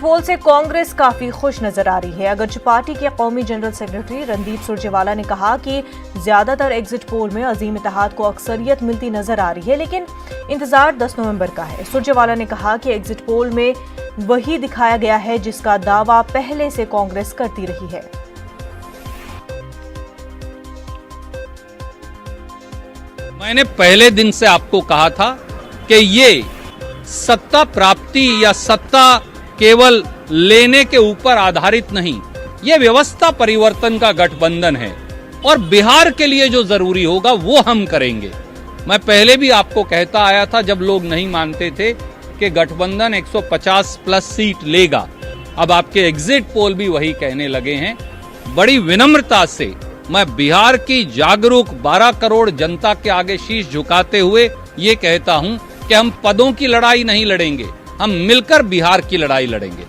पोल से कांग्रेस काफी खुश नजर आ रही है। अगरचे पार्टी के कौमी जनरल सेक्रेटरी रणदीप सुरजेवाला ने कहा कि ज्यादातर एग्जिट पोल में अजीम इत्तेहाद को अक्सरियत मिलती नजर आ रही है, लेकिन इंतजार 10 नवंबर का है। सुरजेवाला ने कहा कि एग्जिट पोल में वही दिखाया गया है जिसका दावा पहले से कांग्रेस करती रही है। मैंने पहले दिन से आपको कहा था कि ये सत्ता प्राप्ति या सत्ता केवल लेने के ऊपर आधारित नहीं, ये व्यवस्था परिवर्तन का गठबंधन है और बिहार के लिए जो जरूरी होगा वो हम करेंगे। मैं पहले भी आपको कहता आया था जब लोग नहीं मानते थे कि गठबंधन 150 प्लस सीट लेगा, अब आपके एग्जिट पोल भी वही कहने लगे हैं। बड़ी विनम्रता से मैं बिहार की जागरूक 12 करोड़ जनता के आगे शीश झुकाते हुए ये कहता हूं कि हम पदों की लड़ाई नहीं लड़ेंगे, हम मिलकर बिहार की लड़ाई लड़ेंगे।